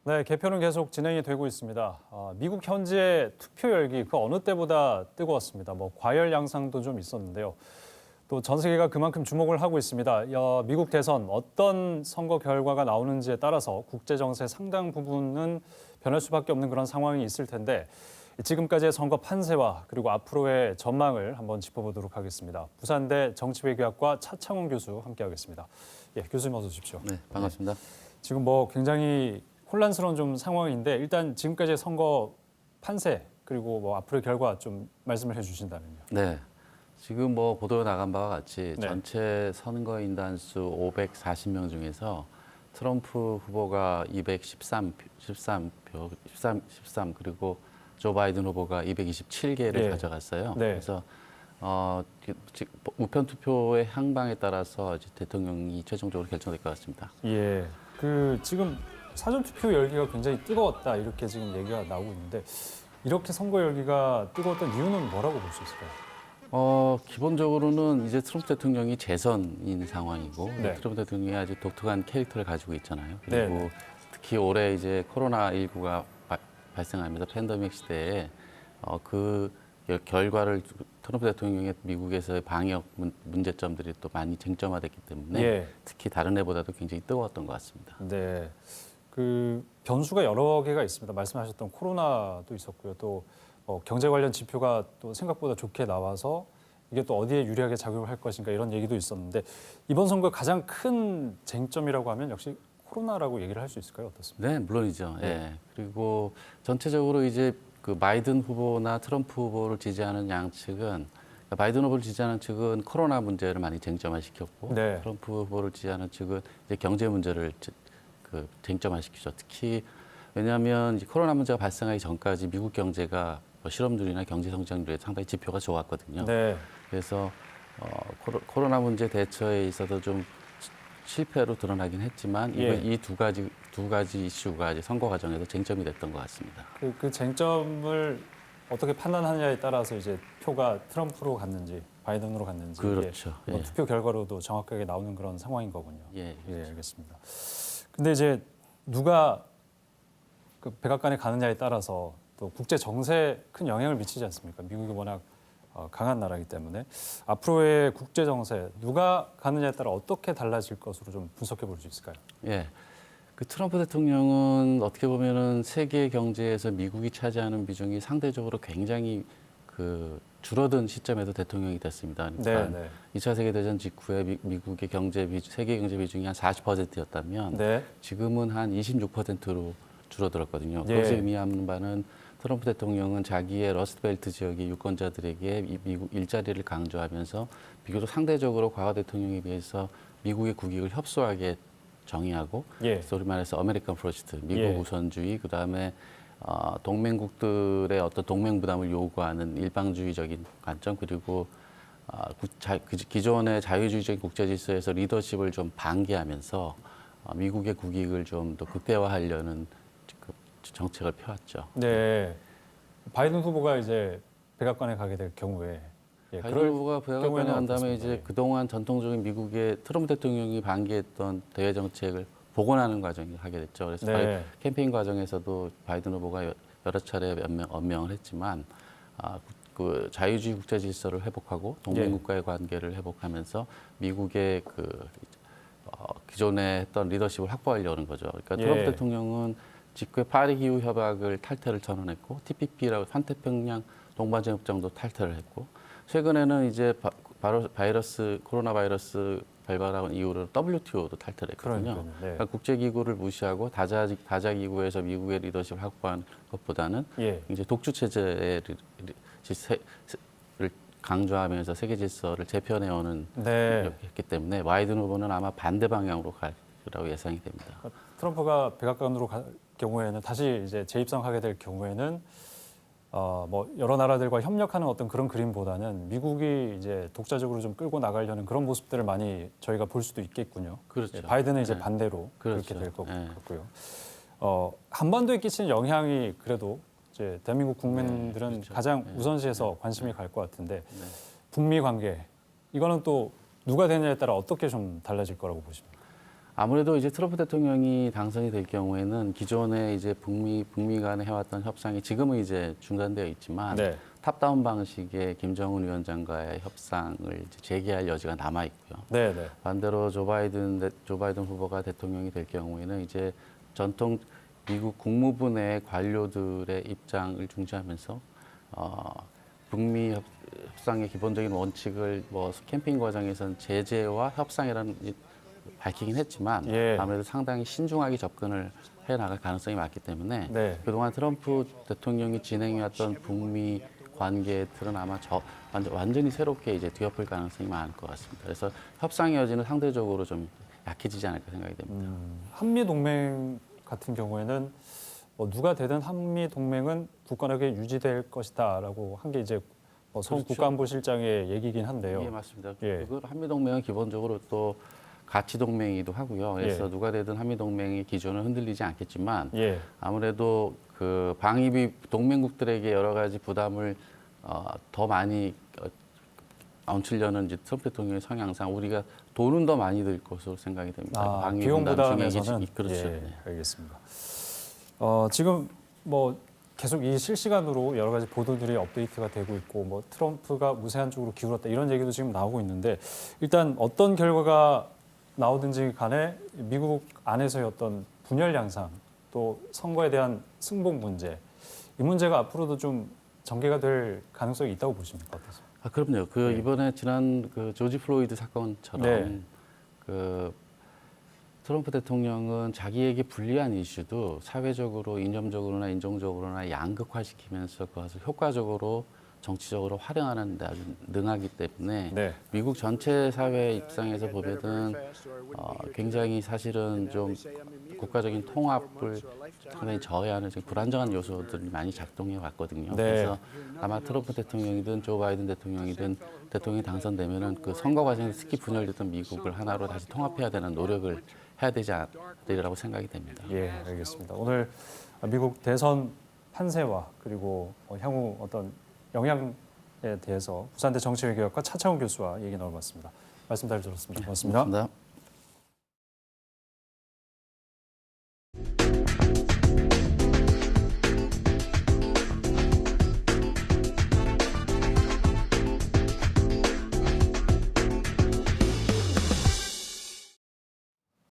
네, 개표는 계속 진행이 되고 있습니다. 미국 현지의 투표 열기 그 어느 때보다 뜨거웠습니다. 과열 양상도 좀 있었는데요. 또 전 세계가 그만큼 주목을 하고 있습니다. 미국 대선 어떤 선거 결과가 나오는지에 따라서 국제 정세 상당 부분은 변할 수밖에 없는 그런 상황이 있을 텐데 지금까지의 선거 판세와 그리고 앞으로의 전망을 한번 짚어보도록 하겠습니다. 부산대 정치외교학과 차창훈 교수 함께하겠습니다. 예, 교수님 어서 오십시오. 네, 반갑습니다. 지금 굉장히 혼란스러운 좀 상황인데 일단 지금까지의 선거 판세 그리고 앞으로의 결과 좀 말씀을 해주신다면요. 네, 지금 보도로 나간 바와 같이 네. 전체 선거인단 수 540명 중에서 트럼프 후보가 213 그리고 조 바이든 후보가 227개를 네. 가져갔어요. 네. 그래서 우편 투표의 향방에 따라서 이제 대통령이 최종적으로 결정될 것 같습니다. 예, 지금 사전 투표 열기가 굉장히 뜨거웠다 이렇게 지금 얘기가 나오고 있는데 이렇게 선거 열기가 뜨거웠던 이유는 뭐라고 볼 수 있을까요? 기본적으로는 이제 트럼프 대통령이 재선인 상황이고 네. 트럼프 대통령이 아주 독특한 캐릭터를 가지고 있잖아요. 네, 그리고 네. 특히 올해 이제 코로나19가 발생하면서 팬데믹 시대에 그 결과를 트럼프 대통령의 미국에서의 방역 문제점들이 또 많이 쟁점화됐기 때문에 예. 특히 다른 해보다도 굉장히 뜨거웠던 것 같습니다. 네, 변수가 여러 개가 있습니다. 말씀하셨던 코로나도 있었고요. 또 경제 관련 지표가 또 생각보다 좋게 나와서 이게 또 어디에 유리하게 작용을 할 것인가 이런 얘기도 있었는데 이번 선거 가장 큰 쟁점이라고 하면 역시 코로나라고 얘기를 할 수 있을까요? 어떻습니까? 네, 물론이죠. 네. 예. 그리고 전체적으로 이제 그 바이든 후보나 트럼프 후보를 지지하는 양측은 그러니까 바이든 후보를 지지하는 측은 코로나 문제를 많이 쟁점화시켰고 네. 트럼프 후보를 지지하는 측은 이제 경제 문제를 쟁점화시키죠. 특히 왜냐하면 이제 코로나 문제가 발생하기 전까지 미국 경제가 실업률이나 경제 성장률에 상당히 지표가 좋았거든요. 네. 그래서 코로나 문제 대처에 있어서 좀 실패로 드러나긴 했지만 예. 이 두 가지 이슈가 이제 선거 과정에서 쟁점이 됐던 것 같습니다. 그 쟁점을 어떻게 판단하느냐에 따라서 이제 표가 트럼프로 갔는지 바이든으로 갔는지 그렇죠. 이게 예. 투표 결과로도 정확하게 나오는 그런 상황인 거군요. 예, 예, 알겠습니다. 근데 이제 누가 그 백악관에 가느냐에 따라서 또 국제 정세에 큰 영향을 미치지 않습니까? 미국이 워낙 강한 나라이기 때문에 앞으로의 국제 정세 누가 가느냐에 따라 어떻게 달라질 것으로 좀 분석해 볼 수 있을까요? 예. 그 트럼프 대통령은 어떻게 보면은 세계 경제에서 미국이 차지하는 비중이 상대적으로 굉장히 줄어든 시점에도 대통령이 됐습니다. 그러니까 네, 네. 2차 세계대전 직후에 미국의 세계 경제 비중이 한 40%였다면 네. 지금은 한 26%로 줄어들었거든요. 예. 그것이 의미하는 바는 트럼프 대통령은 자기의 러스트벨트 지역의 유권자들에게 미국 일자리를 강조하면서 비교적 상대적으로 과거 대통령에 비해서 미국의 국익을 협소하게 정의하고 예. 소리 말해서 아메리칸 프로스트, 미국 예. 우선주의, 그다음에 동맹국들의 어떤 동맹 부담을 요구하는 일방주의적인 관점 그리고 기존의 자유주의적인 국제 질서에서 리더십을 좀 방기하면서 미국의 국익을 좀 더 극대화하려는 정책을 펴왔죠. 네. 바이든 후보가 이제 백악관에 가게 될 경우에 바이든 후보가 백악관에 경우에는 간 다음에 어떻습니까? 이제 그동안 전통적인 미국의 트럼프 대통령이 방기했던 대외 정책을 복원하는 과정을 하게 됐죠. 그래서 네. 캠페인 과정에서도 바이든 후보가 여러 차례 언명을 했지만 그 자유주의 국제 질서를 회복하고 동맹국가의 관계를 회복하면서 미국의 기존에 했던 리더십을 확보하려는 거죠. 그러니까 트럼프 예. 대통령은 직후에 파리 기후 협약을 탈퇴를 선언했고 TPP라고 환태평양 동반자 협정도 탈퇴를 했고 최근에는 이제 코로나 바이러스 발발한 이후로 WTO도 탈퇴를 했거든요. 그러니까요. 네. 그러니까 국제기구를 무시하고 다자기구에서 미국의 리더십을 확보한 것보다는 예. 이제 독주 체제를 강조하면서 세계 질서를 재편해오는 네. 했기 때문에 바이든 후보는 아마 반대 방향으로 갈 거라고 예상이 됩니다. 트럼프가 백악관으로 갈 경우에는 다시 이제 재입성하게 될 경우에는 여러 나라들과 협력하는 어떤 그런 그림보다는 미국이 이제 독자적으로 좀 끌고 나가려는 그런 모습들을 많이 저희가 볼 수도 있겠군요. 그렇죠. 예, 바이든은 이제 네. 반대로 그렇죠. 그렇게 될 것 네. 같고요. 한반도에 끼치는 영향이 그래도 이제 대한민국 국민들은 네, 그렇죠. 가장 네. 우선시해서 관심이 갈 것 같은데 네. 북미 관계 이거는 또 누가 되느냐에 따라 어떻게 좀 달라질 거라고 보십니까? 아무래도 이제 트럼프 대통령이 당선이 될 경우에는 기존에 이제 북미 간에 해왔던 협상이 지금은 이제 중단되어 있지만 네. 탑다운 방식의 김정은 위원장과의 협상을 이제 재개할 여지가 남아 있고요. 네, 네. 반대로 조 바이든 후보가 대통령이 될 경우에는 이제 전통 미국 국무부 내 관료들의 입장을 중시하면서 북미 협상의 기본적인 원칙을 뭐 캠페인 과정에서는 제재와 협상이라는 밝히긴 했지만 예. 아무래도 상당히 신중하게 접근을 해 나갈 가능성이 많기 때문에 네. 그동안 트럼프 대통령이 진행해왔던 북미 관계의 틀은 아마 완전히 새롭게 이제 뒤엎을 가능성이 많을 것 같습니다. 그래서 협상의 여지는 상대적으로 좀 약해지지 않을까 생각이 됩니다. 한미 동맹 같은 경우에는 뭐 누가 되든 한미 동맹은 굳건하게 유지될 것이다라고 한 게 이제 뭐 송 그렇죠. 국가안보실장의 얘기긴 한데요. 예, 맞습니다. 예. 그 한미 동맹은 기본적으로 또 가치 동맹이기도 하고요. 그래서 예. 누가 되든 한미 동맹의 기존은 흔들리지 않겠지만 예. 아무래도 그 방위비 동맹국들에게 여러 가지 부담을 더 많이 얹히려는 이제 트럼프 대통령의 성향상 우리가 돈은 더 많이 들 것으로 생각이 됩니다. 방위 비용 분담 중에 부담에서는 그렇죠. 예, 네. 알겠습니다. 지금 뭐 계속 이 실시간으로 여러 가지 보도들이 업데이트가 되고 있고 뭐 트럼프가 우세한 쪽으로 기울었다 이런 얘기도 지금 나오고 있는데 일단 어떤 결과가 나오든지 간에 미국 안에서의 어떤 분열 양상 또 선거에 대한 승복 문제 이 문제가 앞으로도 좀 전개가 될 가능성이 있다고 보십니까? 어떠세요? 그럼요. 그 네. 이번에 지난 그 조지 플로이드 사건처럼 네. 그 트럼프 대통령은 자기에게 불리한 이슈도 사회적으로 이념적으로나 인종적으로나 양극화시키면서 그것을 효과적으로 정치적으로 활용하는 데 아주 능하기 때문에 네. 미국 전체 사회 입장에서 보면은 굉장히 사실은 좀 국가적인 통합을 상당히 저해하는 지금 불안정한 요소들이 많이 작동해 왔거든요. 네. 그래서 아마 트럼프 대통령이든 조 바이든 대통령이든 대통령이 당선되면은 그 선거 과정에서 특히 분열됐던 미국을 하나로 다시 통합해야 되는 노력을 해야 되지 않으리라고 생각이 됩니다. 예, 알겠습니다. 오늘 미국 대선 판세와 그리고 향후 어떤 영향에 대해서 부산대 정치외교학과 차차훈 교수와 얘기 나눠봤습니다. 말씀 잘 들었습니다. 고맙습니다. 고맙습니다.